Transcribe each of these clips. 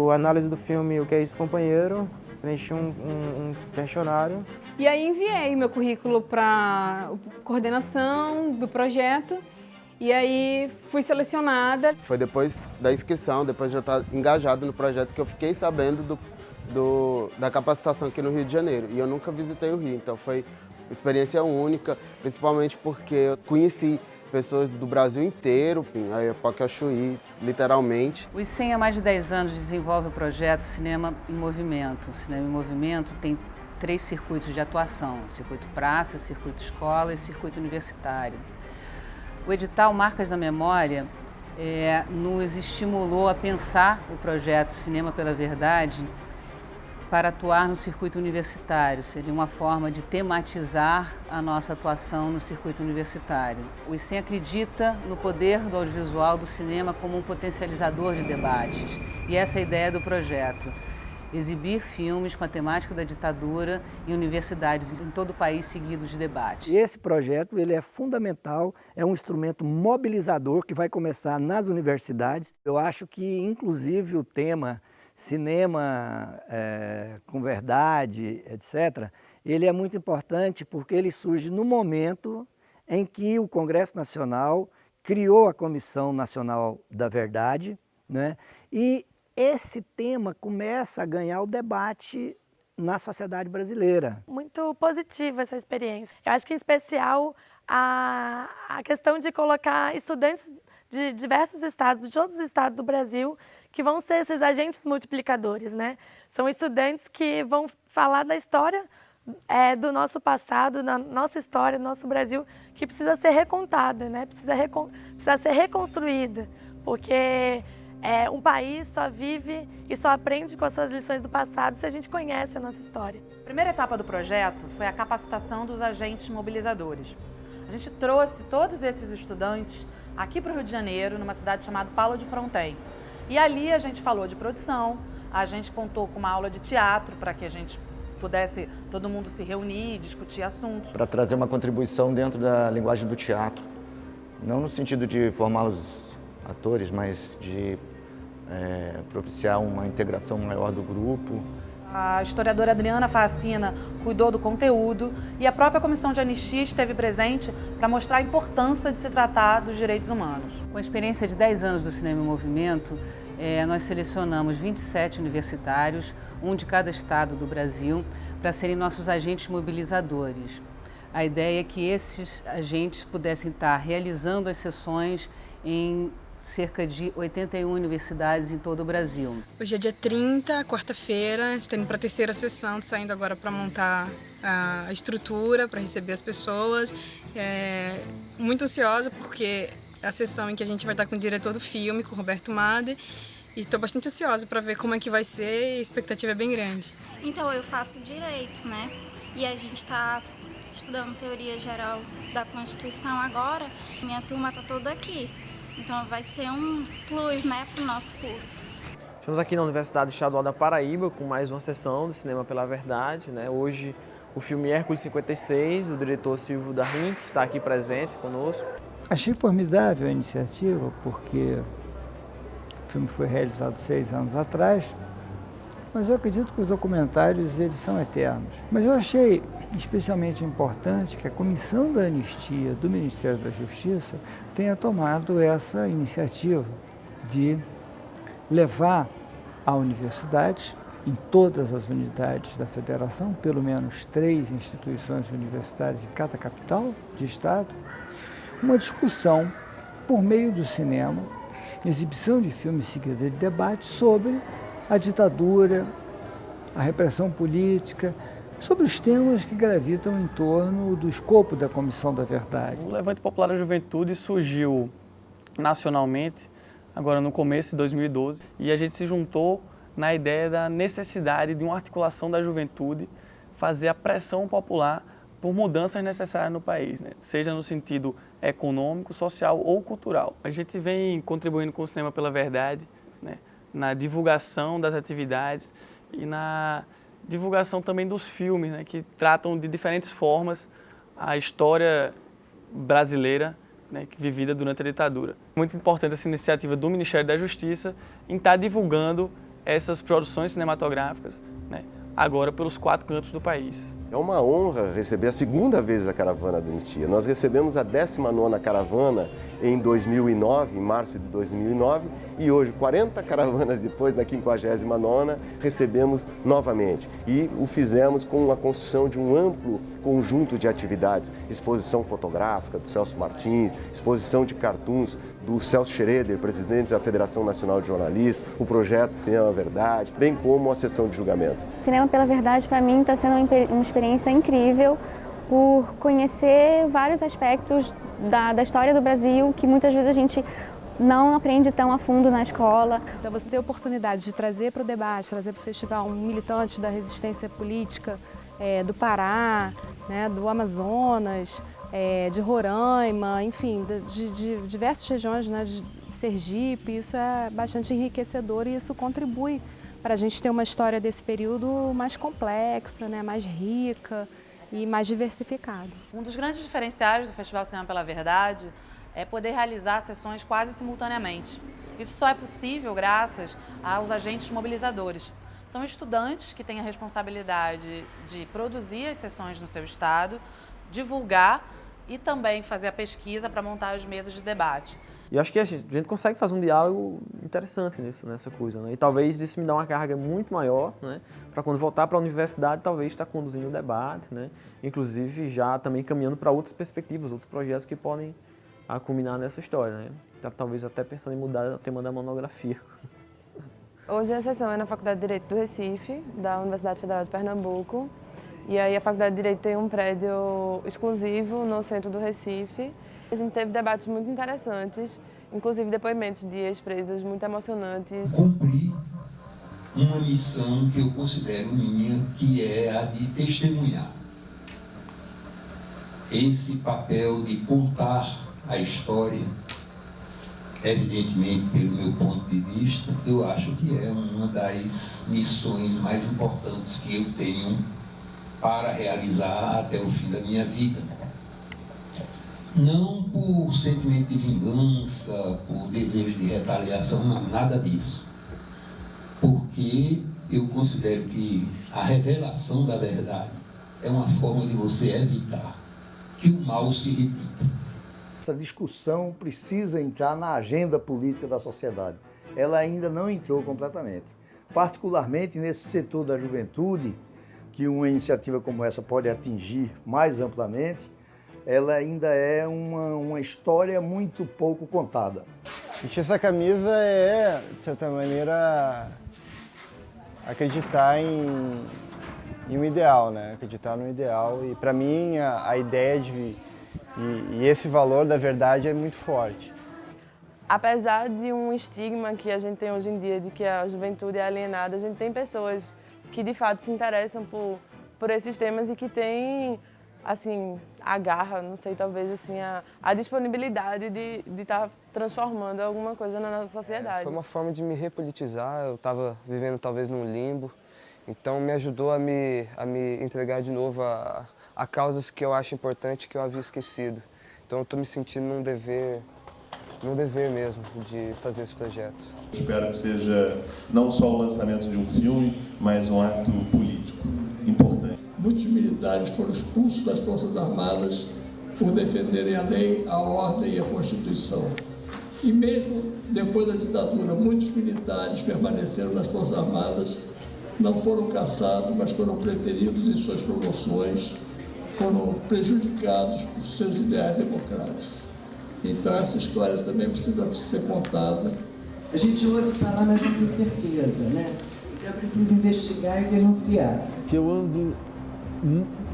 a análise do filme O Que é Isso, Companheiro, preenchi um questionário. E aí enviei meu currículo para coordenação do projeto e aí fui selecionada. Foi depois da inscrição, depois de eu estar engajado no projeto, que eu fiquei sabendo da capacitação aqui no Rio de Janeiro. E eu nunca visitei o Rio, então foi uma experiência única, principalmente porque eu conheci pessoas do Brasil inteiro, a Epoca Chuí, literalmente. O ICEM há mais de 10 anos desenvolve o projeto Cinema em Movimento. O Cinema em Movimento tem 3 circuitos de atuação: circuito praça, circuito escola e circuito universitário. O edital Marcas da Memória nos estimulou a pensar o projeto Cinema pela Verdade para atuar no circuito universitário. Seria uma forma de tematizar a nossa atuação no circuito universitário. O ICEM acredita no poder do audiovisual do cinema como um potencializador de debates. E essa é a ideia do projeto: exibir filmes com a temática da ditadura em universidades em todo o país seguidos de debate. Esse projeto ele é fundamental, é um instrumento mobilizador que vai começar nas universidades. Eu acho que, inclusive, o tema cinema com verdade, etc., ele é muito importante porque ele surge no momento em que o Congresso Nacional criou a Comissão Nacional da Verdade, né? E esse tema começa a ganhar o debate na sociedade brasileira. Muito positiva essa experiência. Eu acho que, em especial, a questão de colocar estudantes de diversos estados, de todos os estados do Brasil, que vão ser esses agentes multiplicadores, né? São estudantes que vão falar da história do nosso passado, da nossa história, do nosso Brasil, que precisa ser recontada, né? Precisa ser reconstruída, porque um país só vive e só aprende com as suas lições do passado se a gente conhece a nossa história. A primeira etapa do projeto foi a capacitação dos agentes mobilizadores. A gente trouxe todos esses estudantes aqui para o Rio de Janeiro, numa cidade chamada Paulo de Fronten. E ali a gente falou de produção, a gente contou com uma aula de teatro para que a gente pudesse todo mundo se reunir e discutir assuntos. Para trazer uma contribuição dentro da linguagem do teatro, não no sentido de formar os atores, mas de propiciar uma integração maior do grupo. A historiadora Adriana Facina cuidou do conteúdo e a própria Comissão de Anistia esteve presente para mostrar a importância de se tratar dos direitos humanos. Com a experiência de 10 anos do Cinema em Movimento, nós selecionamos 27 universitários, um de cada estado do Brasil, para serem nossos agentes mobilizadores. A ideia é que esses agentes pudessem estar realizando as sessões em cerca de 81 universidades em todo o Brasil. Hoje é dia 30, quarta-feira, está indo para a terceira sessão, saindo agora para montar a estrutura, para receber as pessoas. Muito ansiosa porque é a sessão em que a gente vai estar com o diretor do filme, com o Roberto Mader, e estou bastante ansiosa para ver como é que vai ser e a expectativa é bem grande. Então, eu faço Direito, né? E a gente está estudando teoria geral da Constituição agora. Minha turma está toda aqui. Então vai ser um plus, né, para o nosso curso. Estamos aqui na Universidade Estadual da Paraíba com mais uma sessão do Cinema pela Verdade, né? Hoje o filme Hércules 56, do diretor Silvio Darim, que está aqui presente conosco. Achei formidável a iniciativa porque o filme foi realizado 6 anos atrás, mas eu acredito que os documentários eles são eternos. Mas eu achei especialmente importante que a Comissão da Anistia do Ministério da Justiça tenha tomado essa iniciativa de levar à universidade, em todas as unidades da federação, pelo menos 3 instituições universitárias em cada capital de estado, uma discussão por meio do cinema, exibição de filmes seguida de debate sobre a ditadura, a repressão política, sobre os temas que gravitam em torno do escopo da Comissão da Verdade. O Levante Popular da Juventude surgiu nacionalmente, agora no começo de 2012, e a gente se juntou na ideia da necessidade de uma articulação da juventude, fazer a pressão popular por mudanças necessárias no país, né? Seja no sentido econômico, social ou cultural. A gente vem contribuindo com o Cinema pela Verdade, né? Na divulgação das atividades e na divulgação também dos filmes, né, que tratam de diferentes formas a história brasileira, né, vivida durante a ditadura. Muito importante essa iniciativa do Ministério da Justiça em estar divulgando essas produções cinematográficas, né, agora pelos 4 cantos do país. É uma honra receber a segunda vez a Caravana do Anistia. Nós recebemos a 19ª Caravana em 2009, em março de 2009, e hoje, 40 caravanas depois, na 59ª, recebemos novamente. E o fizemos com a construção de um amplo conjunto de atividades, exposição fotográfica do Celso Martins, exposição de cartoons do Celso Schroeder, presidente da Federação Nacional de Jornalistas, o projeto Cinema Verdade, bem como a sessão de julgamento. Cinema pela Verdade, para mim, está sendo uma experiência incrível por conhecer vários aspectos da história do Brasil que muitas vezes a gente não aprende tão a fundo na escola. Então você ter a oportunidade de trazer para o debate, trazer para o festival um militante da resistência política do Pará, né, do Amazonas, de Roraima, enfim, de diversas regiões, né, de Sergipe, isso é bastante enriquecedor e isso contribui para a gente ter uma história desse período mais complexa, né, mais rica e mais diversificada. Um dos grandes diferenciais do Festival Cinema pela Verdade é poder realizar sessões quase simultaneamente. Isso só é possível graças aos agentes mobilizadores. São estudantes que têm a responsabilidade de produzir as sessões no seu estado, divulgar e também fazer a pesquisa para montar as mesas de debate. E acho que a gente consegue fazer um diálogo interessante nessa coisa, né? E talvez isso me dá uma carga muito maior, né? Para quando voltar para a universidade, talvez estar conduzindo o debate, né? Inclusive já também caminhando para outras perspectivas, outros projetos que podem culminar nessa história, né? Talvez até pensando em mudar o tema da monografia. Hoje a sessão é na Faculdade de Direito do Recife, da Universidade Federal de Pernambuco. E aí a Faculdade de Direito tem um prédio exclusivo no centro do Recife. A gente teve debates muito interessantes, inclusive depoimentos de ex-presos muito emocionantes. Cumpri uma missão que eu considero minha, que é a de testemunhar. Esse papel de contar a história, evidentemente, pelo meu ponto de vista, eu acho que é uma das missões mais importantes que eu tenho para realizar até o fim da minha vida. Não por sentimento de vingança, por desejo de retaliação, não, nada disso. Porque eu considero que a revelação da verdade é uma forma de você evitar que o mal se repita. Essa discussão precisa entrar na agenda política da sociedade. Ela ainda não entrou completamente. Particularmente nesse setor da juventude, que uma iniciativa como essa pode atingir mais amplamente, ela ainda é uma história muito pouco contada. Vestir essa camisa é, de certa maneira, acreditar em um ideal, né? Acreditar no ideal. E para mim a ideia e esse valor da verdade é muito forte. Apesar de um estigma que a gente tem hoje em dia de que a juventude é alienada, a gente tem pessoas que de fato se interessam por esses temas e que têm, assim, a garra, não sei, talvez assim, a disponibilidade de estar transformando alguma coisa na nossa sociedade. Foi uma forma de me repolitizar, eu estava vivendo talvez num limbo, então me ajudou a me entregar de novo a causas que eu acho importante que eu havia esquecido. Então eu estou me sentindo num dever mesmo de fazer esse projeto. Espero que seja não só o lançamento de um filme, mas um ato político importante. Muitos militares foram expulsos das Forças Armadas por defenderem a lei, a ordem e a Constituição. E mesmo depois da ditadura, muitos militares permaneceram nas Forças Armadas, não foram caçados, mas foram preteridos em suas promoções, foram prejudicados por seus ideais democráticos. Então essa história também precisa ser contada. A gente ouve falar, mas não tem certeza, né? Então é preciso investigar e denunciar. Que eu ando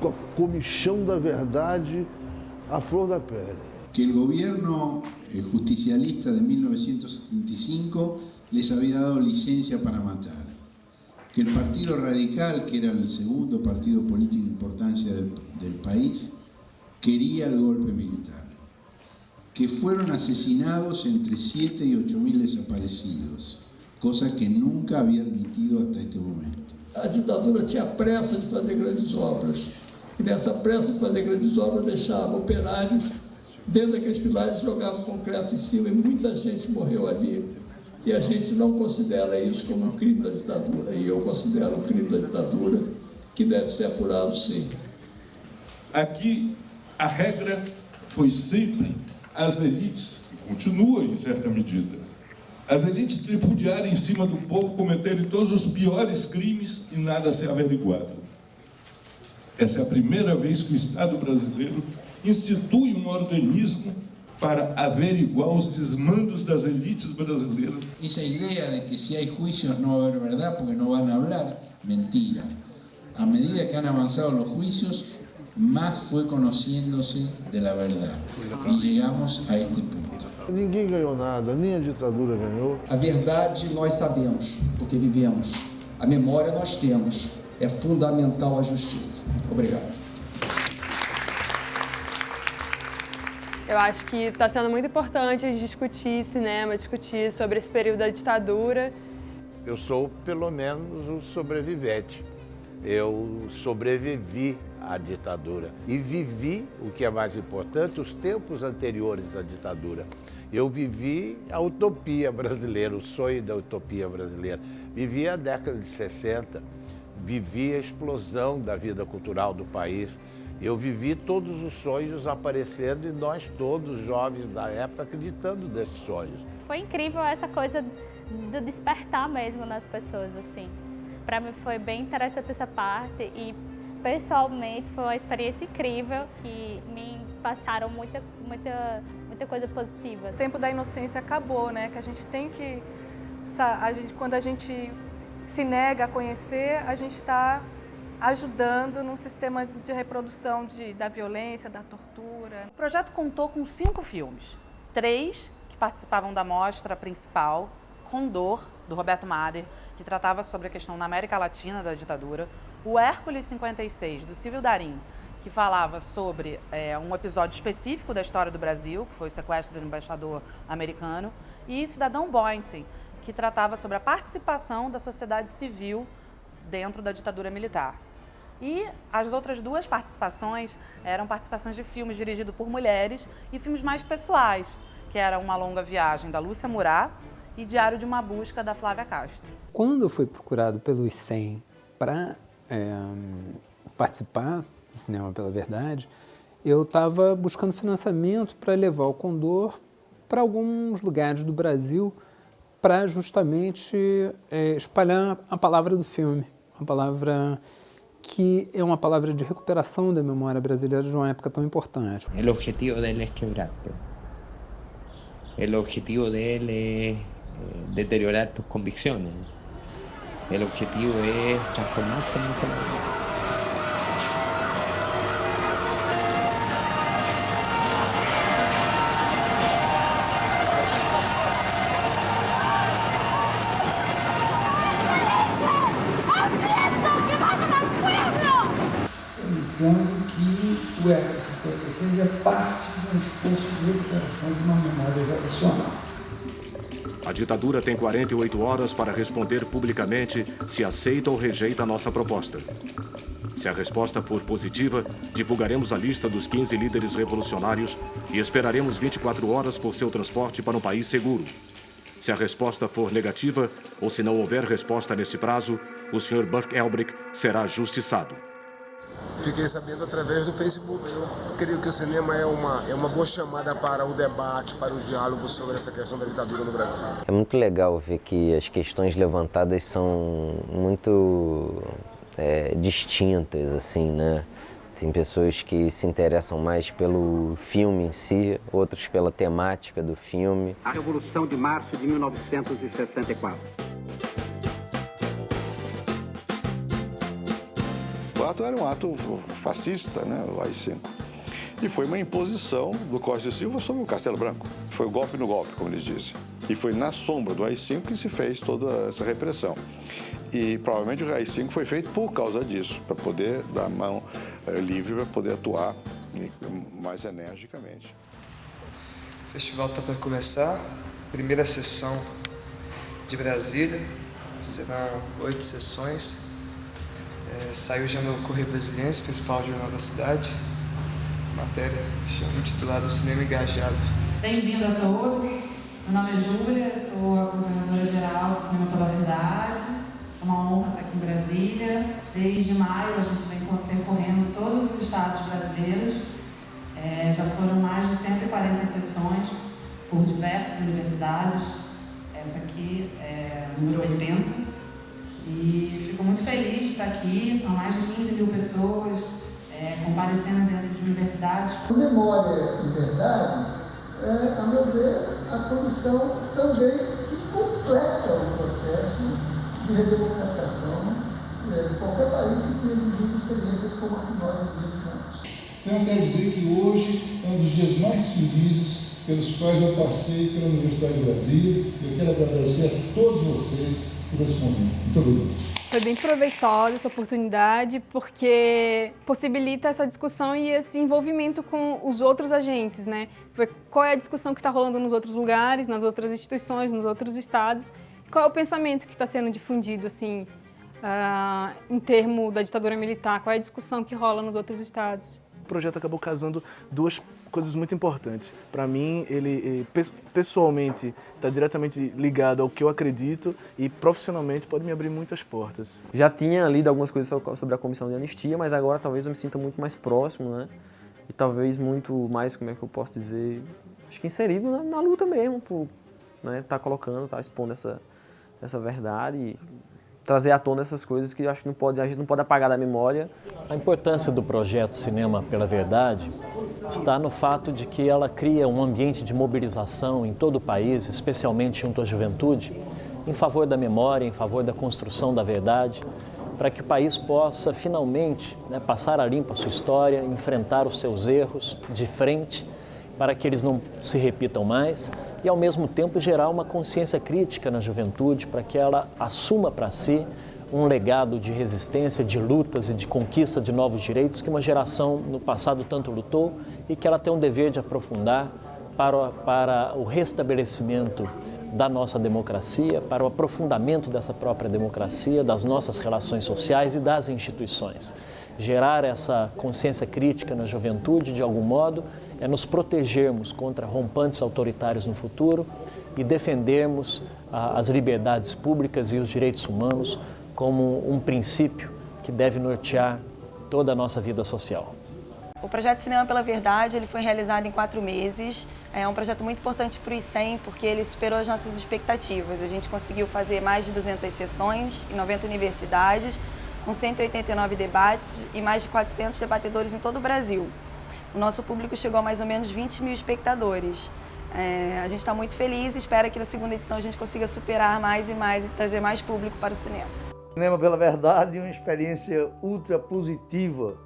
com a comichão da verdade à flor da pele. Que o governo justicialista de 1975 les había dado licencia para matar. Que el Partido Radical, que era el segundo partido político de importancia del país, quería el golpe militar. Que fueron asesinados entre 7 y 8.000 desaparecidos, cosa que nunca había admitido hasta este momento. A ditadura tinha pressa de fazer grandes obras, e nessa pressa de fazer grandes obras deixava operários dentro daqueles pilares, jogavam concreto em cima e muita gente morreu ali E a gente não considera isso como um crime da ditadura. E eu considero um crime da ditadura que deve ser apurado, sim. Aqui, a regra foi sempre as elites, que continuam em certa medida, as elites tripudiarem em cima do povo, cometerem todos os piores crimes e nada ser averiguado. Essa é a primeira vez que o Estado brasileiro institui um organismo para averiguar os desmandos das elites brasileiras. Essa ideia de que se há juízos não vai haver verdade porque não vão falar, mentira. A medida que han avançado os juízos, más foi conhecendo-se da verdade. E chegamos a este ponto. Ninguém ganhou nada, nem a ditadura ganhou. A verdade nós sabemos, porque vivemos. A memória nós temos. É fundamental a justiça. Obrigado. Eu acho que está sendo muito importante a gente discutir cinema, discutir sobre esse período da ditadura. Eu sou, pelo menos, um sobrevivente. Eu sobrevivi à ditadura e vivi, o que é mais importante, os tempos anteriores à ditadura. Eu vivi a utopia brasileira, o sonho da utopia brasileira. Vivi a década de 60, vivi a explosão da vida cultural do país. Eu vivi todos os sonhos aparecendo e nós todos, jovens da época, acreditando nesses sonhos. Foi incrível essa coisa do despertar mesmo nas pessoas, assim. Para mim foi bem interessante essa parte e, pessoalmente, foi uma experiência incrível que me passaram muita coisa positiva. O tempo da inocência acabou, né? Que a gente tem que... quando a gente se nega a conhecer, a gente está ajudando num sistema de reprodução da violência, da tortura. O projeto contou com 5 filmes. 3 que participavam da mostra principal, Condor, do Roberto Mader, que tratava sobre a questão na América Latina da ditadura. O Hércules 56, do Silvio Darim, que falava sobre um episódio específico da história do Brasil, que foi o sequestro do embaixador americano. E Cidadão Boyce, que tratava sobre a participação da sociedade civil dentro da ditadura militar. E as outras 2 participações eram participações de filmes dirigidos por mulheres e filmes mais pessoais, que era Uma Longa Viagem, da Lúcia Murat, e Diário de uma Busca, da Flávia Castro. Quando eu fui procurado pelo ICEM para participar do Cinema pela Verdade, eu estava buscando financiamento para levar o Condor para alguns lugares do Brasil para justamente espalhar a palavra do filme, uma palavra que é uma palavra de recuperação da memória brasileira de uma época tão importante. O objetivo dele é quebrar-te. O objetivo dele é deteriorar tus convicciones. El objetivo es transformarte en un fenómeno. Eu entendo que o Hércules 56 é parte de um esforço de recuperação de uma memória geracional. A ditadura tem 48 horas para responder publicamente se aceita ou rejeita a nossa proposta. Se a resposta for positiva, divulgaremos a lista dos 15 líderes revolucionários e esperaremos 24 horas por seu transporte para um país seguro. Se a resposta for negativa, ou se não houver resposta neste prazo, o Sr. Burke Elbrick será justiçado. Fiquei sabendo através do Facebook. Eu creio que o cinema é uma boa chamada para o debate, para o diálogo sobre essa questão da ditadura no Brasil. É muito legal ver que as questões levantadas são muito distintas, assim, né? Tem pessoas que se interessam mais pelo filme em si, outros pela temática do filme. A Revolução de Março de 1964. O ato era um ato fascista, né, o AI-5. E foi uma imposição do Costa e Silva sobre o Castelo Branco. Foi o golpe no golpe, como eles dizem. E foi na sombra do AI-5 que se fez toda essa repressão. E provavelmente o AI-5 foi feito por causa disso, para poder dar mão livre, para poder atuar mais energicamente. O festival está para começar, primeira sessão de Brasília, serão 8 sessões. Saiu já no Correio Brasiliense, principal jornal da cidade, matéria intitulada O Cinema Engajado. Bem-vindo a todos Meu nome é Júlia, sou a coordenadora-geral do Cinema pela Verdade. É uma honra estar aqui em Brasília. Desde maio a gente vem percorrendo todos os estados brasileiros. Já foram mais de 140 sessões por diversas universidades. Essa aqui é a número 80. E fico muito feliz de estar aqui. São mais de 15 mil pessoas comparecendo dentro de universidades. A memória de verdade a meu ver, a condição também que completa o processo de redemocratização de qualquer país que tenha vivido experiências como a que nós vivenciamos. Então, eu quero dizer que hoje é um dos dias mais felizes pelos quais eu passei pela Universidade de Brasília e eu quero agradecer a todos vocês por esse momento. Muito obrigado. Foi bem proveitosa essa oportunidade, porque possibilita essa discussão e esse envolvimento com os outros agentes, né? Qual é a discussão que está rolando nos outros lugares, nas outras instituições, nos outros estados, qual é o pensamento que está sendo difundido, assim, em termos da ditadura militar, qual é a discussão que rola nos outros estados. O projeto acabou casando duas coisas muito importantes. Para mim, ele pessoalmente está diretamente ligado ao que eu acredito e profissionalmente pode me abrir muitas portas. Já tinha lido algumas coisas sobre a comissão de anistia, mas agora talvez eu me sinta muito mais próximo, né? E talvez muito mais, como é que eu posso dizer, acho que inserido na luta mesmo, por tá colocando, tá expondo essa verdade e trazer à tona essas coisas que eu acho que a gente não pode apagar da memória. A importância do projeto Cinema pela Verdade está no fato de que ela cria um ambiente de mobilização em todo o país, especialmente junto à juventude, em favor da memória, em favor da construção da verdade, para que o país possa finalmente passar a limpo a sua história, enfrentar os seus erros de frente, para que eles não se repitam mais e, ao mesmo tempo, gerar uma consciência crítica na juventude para que ela assuma para si um legado de resistência, de lutas e de conquista de novos direitos que uma geração no passado tanto lutou e que ela tem um dever de aprofundar para o restabelecimento da nossa democracia, para o aprofundamento dessa própria democracia, das nossas relações sociais e das instituições. Gerar essa consciência crítica na juventude, de algum modo, é nos protegermos contra rompantes autoritários no futuro e defendermos as liberdades públicas e os direitos humanos como um princípio que deve nortear toda a nossa vida social. O projeto Cinema pela Verdade ele foi realizado em 4 meses. É um projeto muito importante para o ICEM, porque ele superou as nossas expectativas. A gente conseguiu fazer mais de 200 sessões em 90 universidades, com 189 debates e mais de 400 debatedores em todo o Brasil. O nosso público chegou a mais ou menos 20 mil espectadores. A gente está muito feliz e espera que na segunda edição a gente consiga superar mais e mais e trazer mais público para o cinema. Cinema pela Verdade é uma experiência ultra positiva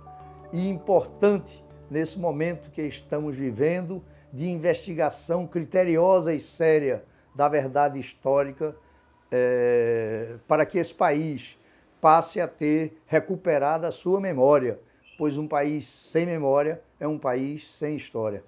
e importante nesse momento que estamos vivendo de investigação criteriosa e séria da verdade histórica para que esse país passe a ter recuperado a sua memória, pois um país sem memória é um país sem história.